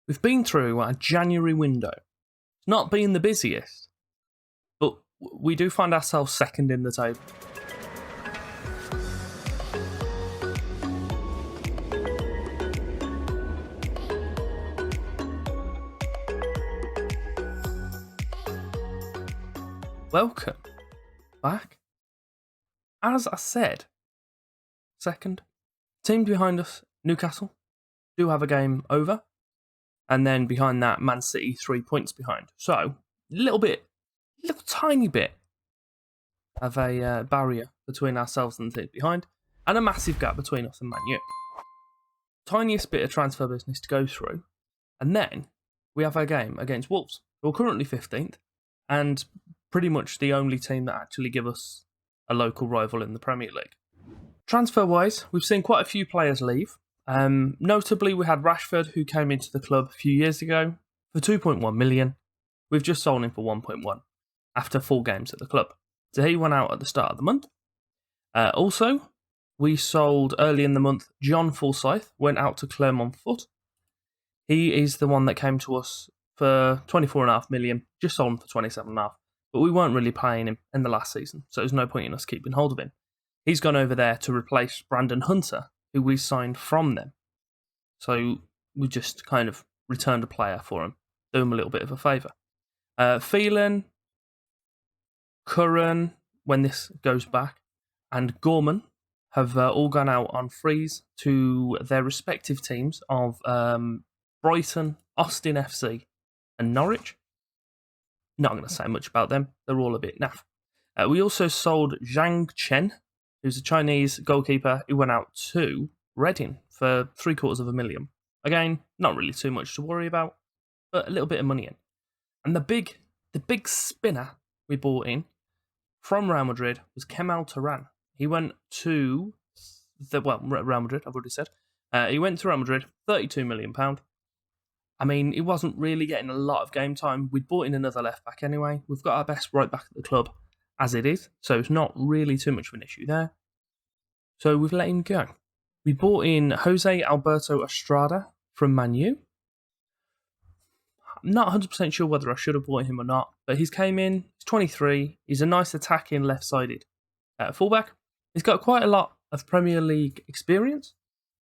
We've been through our January window. It's not been the busiest, but we do find ourselves second in the table. Welcome back. As I said, second. Team behind us, Newcastle, do have a game over. And then behind that, Man City 3 points behind. So, little tiny bit of a barrier between ourselves and the team behind. And a massive gap between us and Man U. Tiniest bit of transfer business to go through. And then we have our game against Wolves, who are currently 15th. And pretty much the only team that actually give us a local rival in the Premier League. Transfer-wise, we've seen quite a few players leave. Notably, we had Rashford, who came into the club a few years ago for 2.1 million. We've just sold him for 1.1 after 4 games at the club. So he went out at the start of the month. Also, we sold early in the month John Forsyth, went out to Clermont Foot. He is the one that came to us for 24.5 million, just sold him for 27.5. But we weren't really paying him in the last season, so there's no point in us keeping hold of him. He's gone over there to replace Brandon Hunter, who we signed from them. So we just kind of returned a player for him, do him a little bit of a favour. Phelan, Curran, when this goes back, and Gorman have all gone out on frees to their respective teams of Brighton, Aston FC, and Norwich. Not going to say much about them. They're all a bit naff. We also sold Zhang Chen, who's a Chinese goalkeeper who went out to Reading for 750,000. Again, not really too much to worry about, but a little bit of money in. And the big spinner we bought in from Real Madrid was Kemal Turan. He went to Real Madrid, I've already said. He went to Real Madrid, £32 million. I mean, he wasn't really getting a lot of game time. We'd bought in another left back anyway. We've got our best right back at the club as it is, so it's not really too much of an issue there. So we've let him go. We bought in Jose Alberto Estrada from Man U. I'm not 100% sure whether I should have bought him or not, but he's came in, he's 23, he's a nice attacking left-sided fullback. He's got quite a lot of Premier League experience,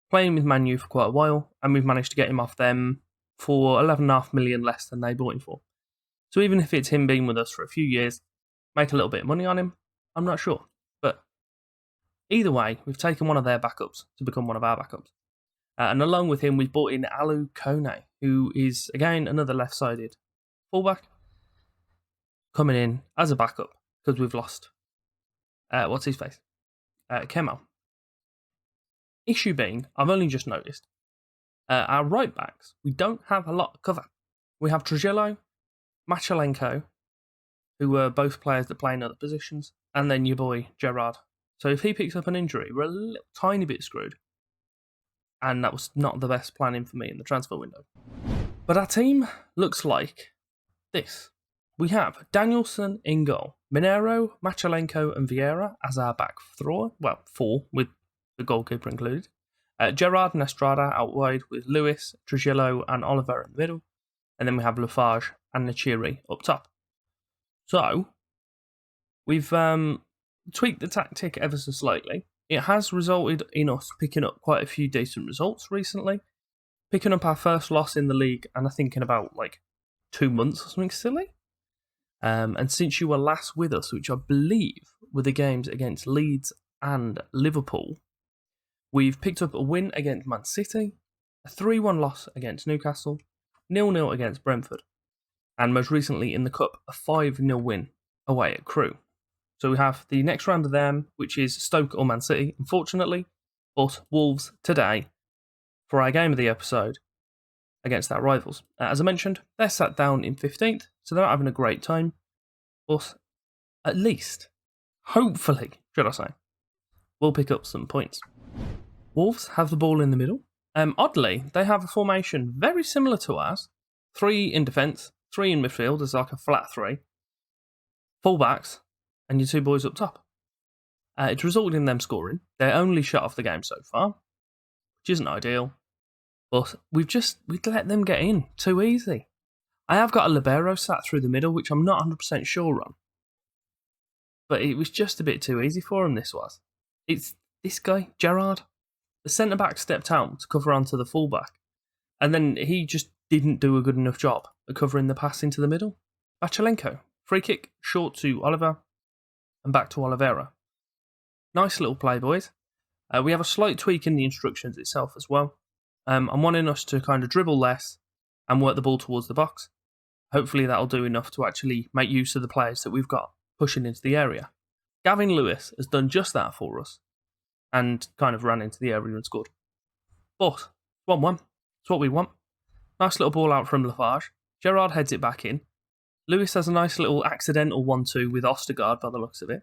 playing with Man U for quite a while, and we've managed to get him off them for 11.5 million less than they bought him for. So even if it's him being with us for a few years, make a little bit of money on him, I'm not sure. But either way, we've taken one of their backups to become one of our backups. And along with him, we've bought in Alu Kone, who is, again, another left-sided fullback, coming in as a backup, because we've lost, what's his face? Kemal. Issue being, I've only just noticed, our right backs, we don't have a lot of cover. We have Trujillo, Machalenko, who were both players that play in other positions, and then your boy Gerrard. So if he picks up an injury, we're a little tiny bit screwed. And that was not the best planning for me in the transfer window. But our team looks like this. We have Danielson in goal, Minero, Machalenko, and Vieira as our back thrower. Well, 4 with the goalkeeper included. Gerrard and Estrada out wide with Lewis, Trujillo, and Oliver in the middle. And then we have Lafarge and Nachiri up top. So, we've tweaked the tactic ever so slightly. It has resulted in us picking up quite a few decent results recently. Picking up our first loss in the league, and I think in about 2 months or something silly. And since you were last with us, which I believe were the games against Leeds and Liverpool, we've picked up a win against Man City, a 3-1 loss against Newcastle, 0-0 against Brentford, and most recently in the Cup, a 5-0 win away at Crewe. So we have the next round of them, which is Stoke or Man City, unfortunately, but Wolves today for our game of the episode against our rivals. As I mentioned, they're sat down in 15th, so they're not having a great time, but at least, hopefully, should I say, we'll pick up some points. Wolves have the ball in the middle. Oddly, they have a formation very similar to ours. 3 in defence, 3 in midfield, there's like a flat 3. Full-backs, and your 2 boys up top. It's resulted in them scoring. Their only shot off the game so far, which isn't ideal, But we'd let them get in too easy. I have got a libero sat through the middle, which I'm not 100% sure on. But it was just a bit too easy for him, this was. It's this guy, Gerrard. The centre-back stepped out to cover onto the full-back. And then he just didn't do a good enough job at covering the pass into the middle. Bachelenko, free kick, short to Oliver, and back to Oliveira. Nice little play, boys. We have a slight tweak in the instructions itself as well. I'm wanting us to kind of dribble less and work the ball towards the box. Hopefully that'll do enough to actually make use of the players that we've got pushing into the area. Gavin Lewis has done just that for us and kind of ran into the area and scored. But 1-1. It's what we want. Nice little ball out from Lafarge. Gerrard heads it back in. Lewis has a nice little accidental 1-2 with Ostergaard by the looks of it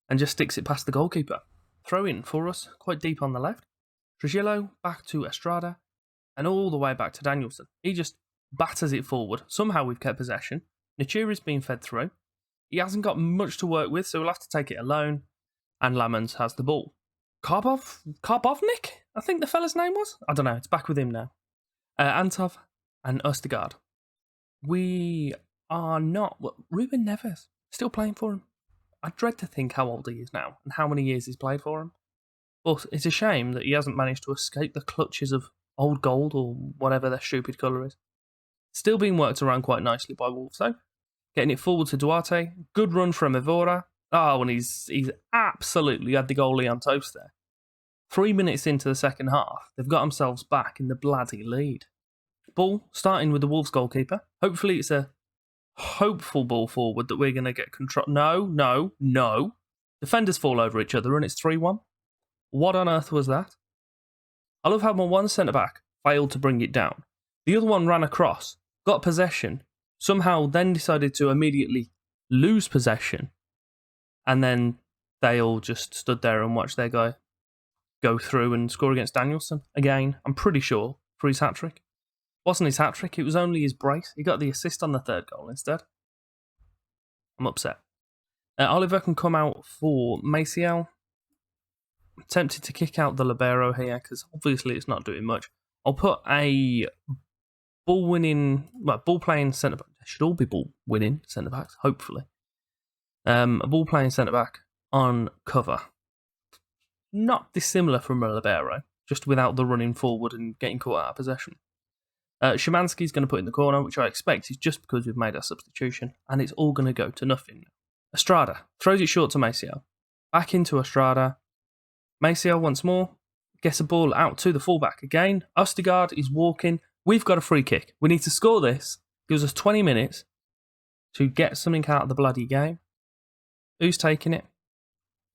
and just sticks it past the goalkeeper. Throw in for us, quite deep on the left. Trujillo back to Estrada and all the way back to Danielson. He just batters it forward. Somehow we've kept possession. Nachiri's been fed through. He hasn't got much to work with, so we'll have to take it alone. And Lamans has the ball. Karbovnik, I think the fella's name was? I don't know, it's back with him now. Antov and Ostergaard. We are not... Ruben Neves, still playing for him. I dread to think how old he is now and how many years he's played for him. But it's a shame that he hasn't managed to escape the clutches of old gold or whatever their stupid colour is. Still being worked around quite nicely by Wolves though. Getting it forward to Duarte. Good run from Evora. Oh, and he's absolutely had the goalie on toast there. 3 minutes into the second half, they've got themselves back in the bloody lead. Ball starting with the Wolves goalkeeper. Hopefully it's a hopeful ball forward that we're going to get control. No. Defenders fall over each other and it's 3-1. What on earth was that? I love how my one centre-back failed to bring it down. The other one ran across, got possession, somehow then decided to immediately lose possession, and then they all just stood there and watched their guy go through and score against Danielson. Again, I'm pretty sure, for his hat-trick. Wasn't his hat-trick, it was only his brace. He got the assist on the third goal instead. I'm upset. Oliver can come out for Maciel. I'm tempted to kick out the libero here because obviously it's not doing much. I'll put a ball-playing centre-back. They should all be ball-winning centre-backs, hopefully. A ball-playing centre-back on cover. Not dissimilar from a libero, just without the running forward and getting caught out of possession. Szymanski's going to put in the corner, which I expect is just because we've made our substitution, and it's all going to go to nothing. Estrada throws it short to Maciel. Back into Estrada. Maciel once more gets a ball out to the fullback again. Ostergaard is walking. We've got a free kick. We need to score this. Gives us 20 minutes to get something out of the bloody game. Who's taking it?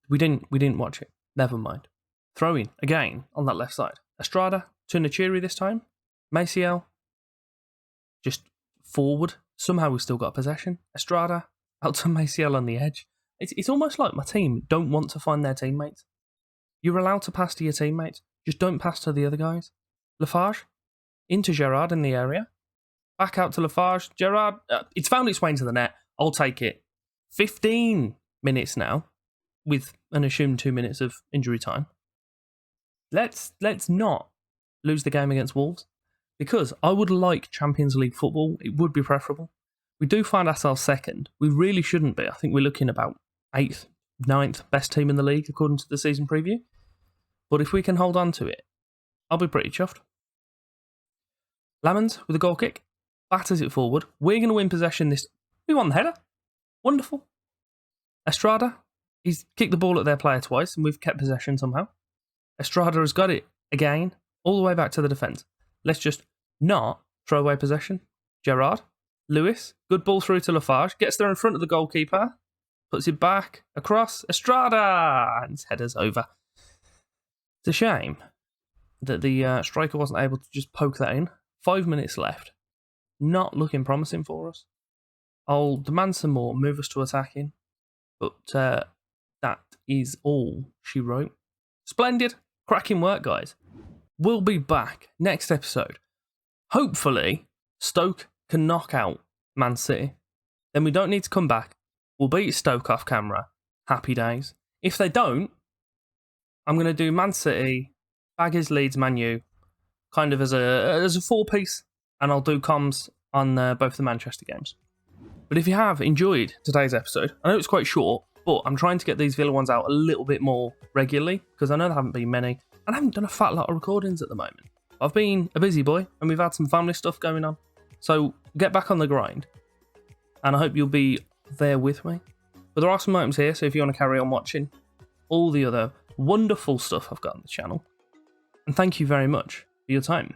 We didn't watch it. Never mind. Throw in again on that left side. Estrada to Nachiri this time. Maciel just forward. Somehow we've still got possession. Estrada out to Maciel on the edge. It's almost like my team don't want to find their teammates. You're allowed to pass to your teammates. Just don't pass to the other guys. Lafarge into Gerrard in the area. Back out to Lafarge. Gerrard, it's found its way into the net. I'll take it. 15 minutes now, with an assumed 2 minutes of injury time. Let's not lose the game against Wolves, because I would like Champions League football. It would be preferable. We do find ourselves second. We really shouldn't be. I think we're looking about 8th, 9th best team in the league according to the season preview. But if we can hold on to it, I'll be pretty chuffed. Lamans with a goal kick. Batters it forward. We're going to win possession this... We won the header. Wonderful. Estrada, he's kicked the ball at their player twice and we've kept possession somehow. Estrada has got it again, all the way back to the defence. Let's just not throw away possession. Gerrard, Lewis, good ball through to Lafarge, gets there in front of the goalkeeper, puts it back, across, Estrada, and his header's over. It's a shame that the striker wasn't able to just poke that in. 5 minutes left. Not looking promising for us. I'll demand some more, move us to attacking. But that is all she wrote. Splendid. Cracking work, guys. We'll be back next episode. Hopefully, Stoke can knock out Man City. Then we don't need to come back. We'll beat Stoke off camera. Happy days. If they don't, I'm going to do Man City, Baggers, Leeds, Man U, kind of as a 4-piece, and I'll do comms on both the Manchester games. But if you have enjoyed today's episode, I know it's quite short, but I'm trying to get these Villa ones out a little bit more regularly, because I know there haven't been many, and I haven't done a fat lot of recordings at the moment. I've been a busy boy, and we've had some family stuff going on, so get back on the grind, and I hope you'll be there with me. But there are some items here, so if you want to carry on watching all the other wonderful stuff I've got on the channel, and thank you very much for your time.